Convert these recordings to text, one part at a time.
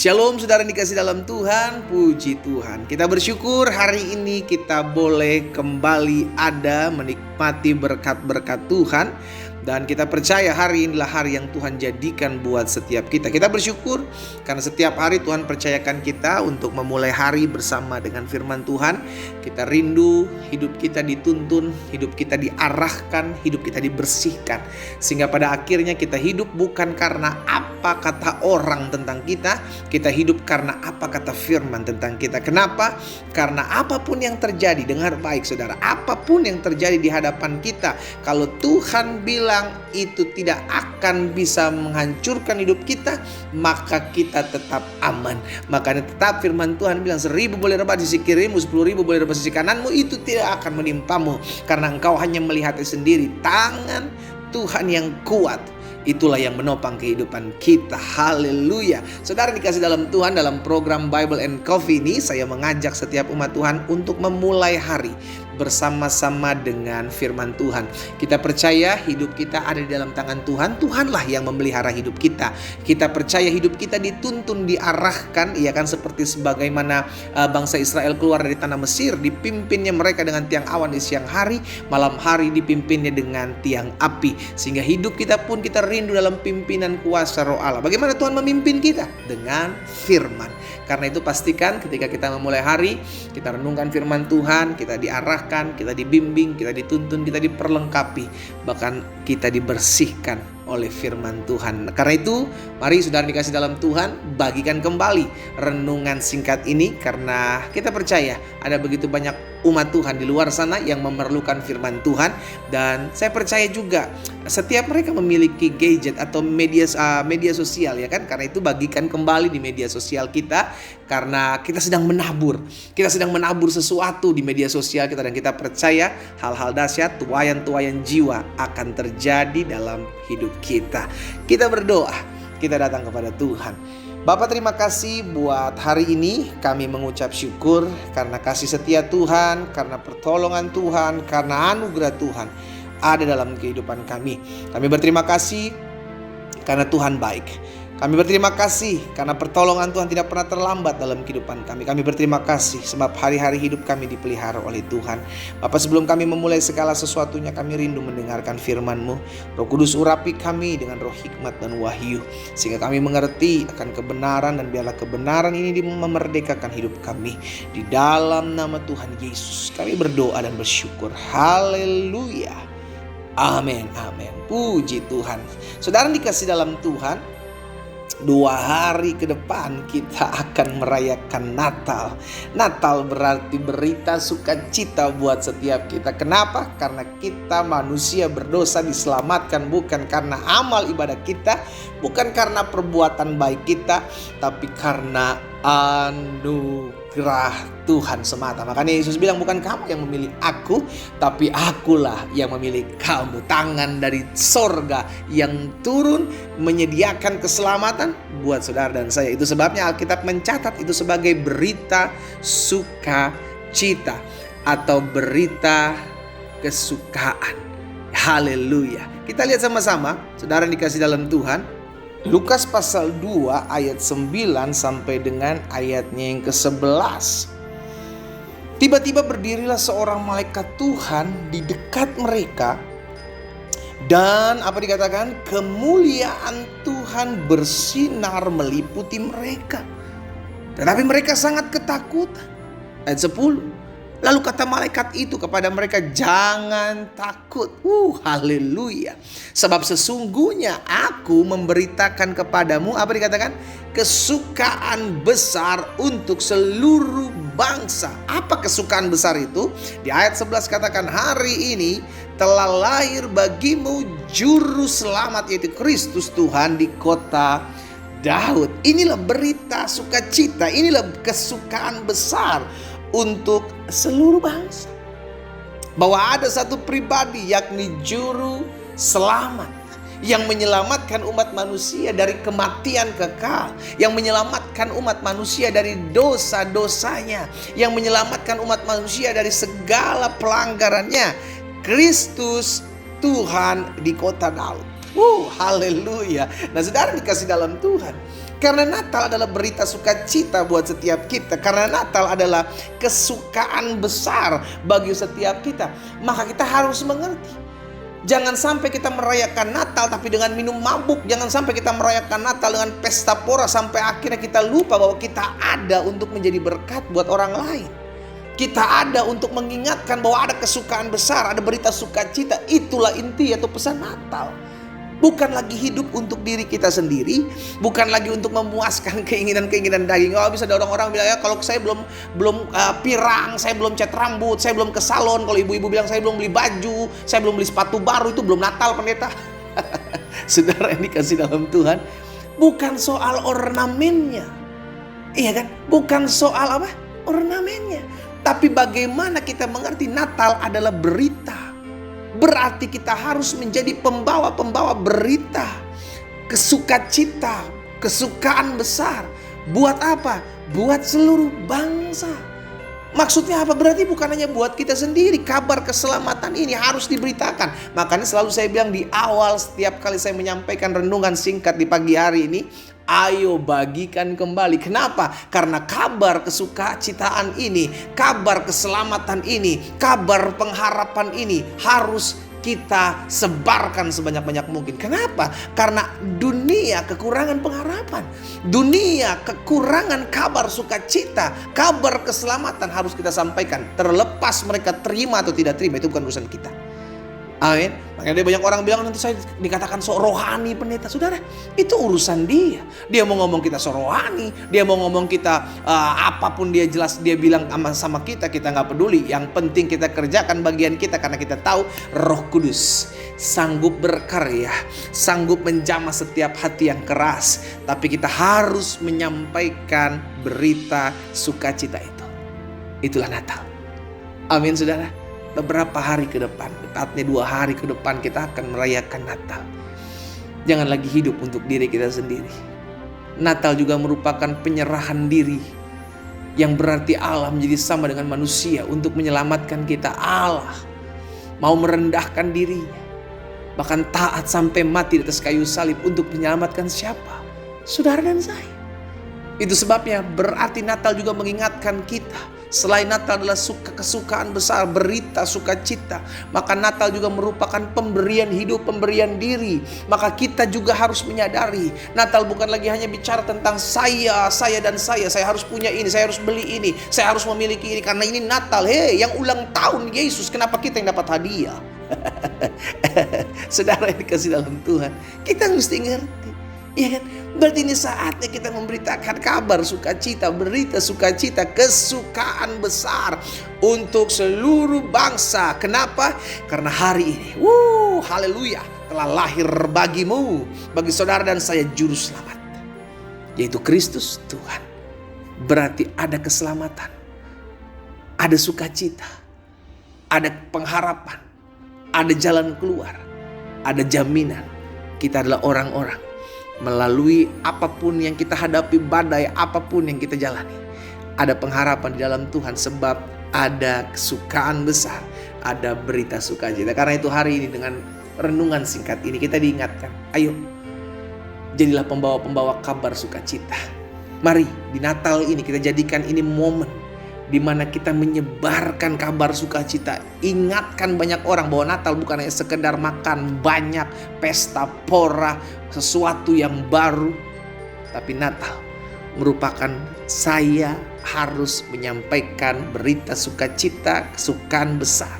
Shalom saudara dikasih dalam Tuhan, puji Tuhan. Kita bersyukur hari ini kita boleh kembali ada menikmati berkat-berkat Tuhan. Dan kita percaya hari inilah hari yang Tuhan jadikan buat setiap kita. Kita bersyukur karena setiap hari Tuhan percayakan kita untuk memulai hari bersama dengan firman Tuhan. Kita rindu hidup kita dituntun, hidup kita diarahkan, hidup kita dibersihkan. Sehingga pada akhirnya kita hidup bukan karena apa kata orang tentang kita. Kita hidup karena apa kata firman tentang kita. Kenapa? Karena apapun yang terjadi, dengar baik saudara, apapun yang terjadi di hadapan kita, kalau Tuhan bilang itu tidak akan bisa menghancurkan hidup kita, maka kita tetap aman. Makanya tetap firman Tuhan bilang 1000 boleh rebah di sisi kirimu, 10.000 boleh rebah di sisi kananmu, itu tidak akan menimpamu, karena engkau hanya melihatnya sendiri. Tangan Tuhan yang kuat, itulah yang menopang kehidupan kita. Haleluya. Saudara dikasih dalam Tuhan, dalam program Bible and Coffee ini saya mengajak setiap umat Tuhan untuk memulai hari bersama-sama dengan firman Tuhan. Kita percaya hidup kita ada di dalam tangan Tuhan. Tuhanlah yang memelihara hidup kita. Kita percaya hidup kita dituntun, diarahkan, ya kan, seperti sebagaimana bangsa Israel keluar dari tanah Mesir, dipimpinnya mereka dengan tiang awan di siang hari, malam hari dipimpinnya dengan tiang api. Sehingga hidup kita pun kita rindu dalam pimpinan kuasa Roh Allah. Bagaimana Tuhan memimpin kita? Dengan firman. Karena itu pastikan ketika kita memulai hari, kita renungkan firman Tuhan, kita diarahkan, kita dibimbing, kita dituntun, kita diperlengkapi, bahkan kita dibersihkan oleh firman Tuhan. Karena itu, mari saudara dikasih dalam Tuhan, bagikan kembali renungan singkat ini, karena kita percaya ada begitu banyak umat Tuhan di luar sana yang memerlukan firman Tuhan. Dan saya percaya juga setiap mereka memiliki gadget atau media sosial, ya kan. Karena itu bagikan kembali di media sosial kita, karena kita sedang menabur. Kita sedang menabur sesuatu di media sosial kita, dan kita percaya hal-hal dahsyat, tuaian-tuaian jiwa akan terjadi dalam hidup kita. Kita berdoa, kita datang kepada Tuhan. Bapak, terima kasih buat hari ini. Kami mengucap syukur karena kasih setia Tuhan, karena pertolongan Tuhan, karena anugerah Tuhan ada dalam kehidupan kami. Kami berterima kasih karena Tuhan baik. Kami berterima kasih karena pertolongan Tuhan tidak pernah terlambat dalam kehidupan kami. Kami berterima kasih sebab hari-hari hidup kami dipelihara oleh Tuhan. Bapak, sebelum kami memulai segala sesuatunya, kami rindu mendengarkan firman-Mu. Roh Kudus urapi kami dengan roh hikmat dan wahyu, sehingga kami mengerti akan kebenaran, dan biarlah kebenaran ini memerdekakan hidup kami. Di dalam nama Tuhan Yesus kami berdoa dan bersyukur. Haleluya. Amin, amin. Puji Tuhan. Saudara dikasih dalam Tuhan, 2 hari ke depan kita akan merayakan Natal. Natal berarti berita sukacita buat setiap kita. Kenapa? Karena kita manusia berdosa diselamatkan bukan karena amal ibadah kita, bukan karena perbuatan baik kita, tapi karena anugerah Tuhan semata. Makanya Yesus bilang, bukan kamu yang memilih aku, tapi akulah yang memilih kamu. Tangan dari sorga yang turun menyediakan keselamatan buat saudara dan saya. Itu sebabnya Alkitab mencatat itu sebagai berita sukacita atau berita kesukaan. Haleluya. Kita lihat sama-sama, saudara dikasih dalam Tuhan, Lukas pasal 2 ayat 9 sampai dengan ayatnya yang ke-11. Tiba-tiba berdirilah seorang malaikat Tuhan di dekat mereka, dan apa dikatakan? Kemuliaan Tuhan bersinar meliputi mereka. Tetapi mereka sangat ketakutan. Ayat 10. Lalu kata malaikat itu kepada mereka, jangan takut. Haleluya. Sebab sesungguhnya aku memberitakan kepadamu, apa dikatakan? Kesukaan besar untuk seluruh bangsa. Apa kesukaan besar itu? Di ayat 11 katakan, hari ini telah lahir bagimu juru selamat, yaitu Kristus Tuhan di kota Daud. Inilah berita sukacita, inilah kesukaan besar untuk seluruh bangsa, bahwa ada satu pribadi, yakni juru selamat, yang menyelamatkan umat manusia dari kematian kekal, yang menyelamatkan umat manusia dari dosa-dosanya, yang menyelamatkan umat manusia dari segala pelanggarannya. Kristus Tuhan di kota Daud. Haleluya. Nah, saudara dikasih dalam Tuhan, Karena Natal adalah berita sukacita buat setiap kita. Karena Natal adalah kesukaan besar bagi setiap kita. Maka kita harus mengerti. Jangan sampai kita merayakan Natal tapi dengan minum mabuk. Jangan sampai kita merayakan Natal dengan pesta pora sampai akhirnya kita lupa bahwa kita ada untuk menjadi berkat buat orang lain. Kita ada untuk mengingatkan bahwa ada kesukaan besar, ada berita sukacita. Itulah inti atau pesan Natal. Bukan lagi hidup untuk diri kita sendiri, bukan lagi untuk memuaskan keinginan-keinginan daging. Oh, bisa ada orang-orang bilang, ya kalau saya belum pirang, saya belum cat rambut, saya belum ke salon. Kalau ibu-ibu bilang saya belum beli baju, saya belum beli sepatu baru, itu belum Natal, pendeta. Saudara yang dikasih dalam Tuhan, bukan soal ornamennya. Iya kan? Bukan soal apa? Ornamennya. Tapi bagaimana kita mengerti Natal adalah berita. Berarti kita harus menjadi pembawa-pembawa berita, kesukacita, kesukaan besar. Buat apa? Buat seluruh bangsa. Maksudnya apa? Berarti bukan hanya buat kita sendiri. Kabar keselamatan ini harus diberitakan. Makanya selalu saya bilang di awal setiap kali saya menyampaikan renungan singkat di pagi hari ini, ayo bagikan kembali. Kenapa? Karena kabar kesukacitaan ini, kabar keselamatan ini, kabar pengharapan ini harus kita sebarkan sebanyak-banyak mungkin. Kenapa? Karena dunia kekurangan pengharapan. Dunia kekurangan kabar sukacita, kabar keselamatan harus kita sampaikan. Terlepas mereka terima atau tidak terima, itu bukan urusan kita. Amin. Makanya banyak orang bilang nanti saya dikatakan sok rohani pendeta. Saudara, itu urusan dia. Dia mau ngomong kita sok rohani, dia mau ngomong kita apapun dia jelas dia bilang sama kita nggak peduli. Yang penting kita kerjakan bagian kita karena kita tahu Roh Kudus sanggup berkarya, sanggup menjamah setiap hati yang keras. Tapi kita harus menyampaikan berita sukacita itu. Itulah Natal. Amin, saudara. Beberapa hari ke depan, tepatnya 2 hari ke depan kita akan merayakan Natal. Jangan lagi hidup untuk diri kita sendiri. Natal juga merupakan penyerahan diri, yang berarti Allah menjadi sama dengan manusia untuk menyelamatkan kita. Allah mau merendahkan dirinya, bahkan taat sampai mati di atas kayu salib untuk menyelamatkan siapa? Saudara dan saya. Itu sebabnya berarti Natal juga mengingatkan kita. Selain Natal adalah kesukaan besar, berita sukacita, maka Natal juga merupakan pemberian hidup, pemberian diri. Maka kita juga harus menyadari Natal bukan lagi hanya bicara tentang saya dan saya harus punya ini, saya harus beli ini, saya harus memiliki ini karena ini Natal. Yang ulang tahun Yesus, kenapa kita yang dapat hadiah? Saudara yang dikasih dalam Tuhan, kita mesti ngerti. Iya kan? Berarti ini saatnya kita memberitakan kabar sukacita, berita sukacita, kesukaan besar untuk seluruh bangsa. Kenapa? Karena hari ini, haleluya, telah lahir bagimu, bagi saudara dan saya juru selamat, yaitu Kristus Tuhan. Berarti ada keselamatan, ada sukacita, ada pengharapan, ada jalan keluar, ada jaminan. Kita adalah orang-orang melalui apapun yang kita hadapi, badai apapun yang kita jalani, ada pengharapan di dalam Tuhan sebab ada kesukaan besar, ada berita sukacita. Karena itu hari ini dengan renungan singkat ini kita diingatkan, ayo jadilah pembawa-pembawa kabar sukacita. Mari di Natal ini kita jadikan ini momen di mana kita menyebarkan kabar sukacita. Ingatkan banyak orang bahwa Natal bukan hanya sekedar makan banyak, pesta pora, sesuatu yang baru. Tapi Natal merupakan saya harus menyampaikan berita sukacita, kesukaan besar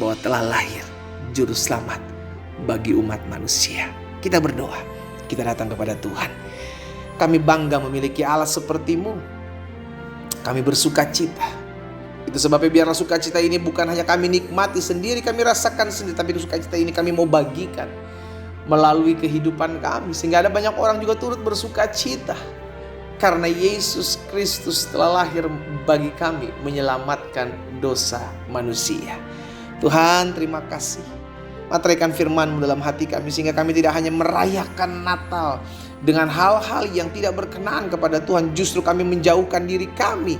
bahwa telah lahir juru selamat bagi umat manusia. Kita berdoa, kita datang kepada Tuhan. Kami bangga memiliki Allah seperti-Mu. Kami bersukacita. Itu sebabnya biarlah sukacita ini bukan hanya kami nikmati sendiri, kami rasakan sendiri, tapi sukacita ini kami mau bagikan melalui kehidupan kami. Sehingga ada banyak orang juga turut bersukacita. Karena Yesus Kristus telah lahir bagi kami menyelamatkan dosa manusia. Tuhan, terima kasih. Materaikan firman-Mu dalam hati kami sehingga kami tidak hanya merayakan Natal dengan hal-hal yang tidak berkenan kepada Tuhan. Justru kami menjauhkan diri kami.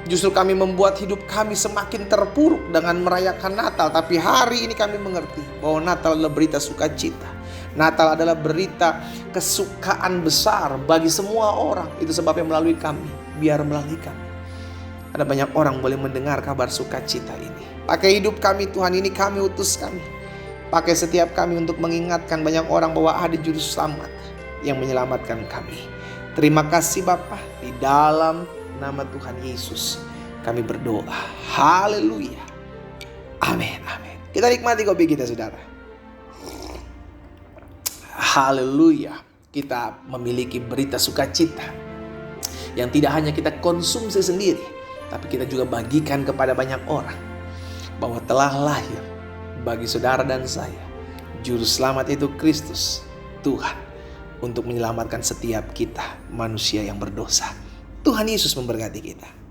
Justru kami membuat hidup kami semakin terpuruk dengan merayakan Natal. Tapi hari ini kami mengerti bahwa Natal adalah berita sukacita. Natal adalah berita kesukaan besar bagi semua orang. Itu sebabnya melalui kami, biar melalui kami ada banyak orang boleh mendengar kabar sukacita ini. Pakai hidup kami Tuhan, ini kami utus kami. Pakai setiap kami untuk mengingatkan banyak orang bahwa ada juru selamat yang menyelamatkan kami. Terima kasih Bapa, di dalam nama Tuhan Yesus kami berdoa. Haleluya. Amin, amin. Kita nikmati kopi kita saudara. Haleluya. Kita memiliki berita sukacita yang tidak hanya kita konsumsi sendiri, tapi kita juga bagikan kepada banyak orang bahwa telah lahir bagi saudara dan saya juru selamat, itu Kristus Tuhan, untuk menyelamatkan setiap kita manusia yang berdosa. Tuhan Yesus memberkati kita.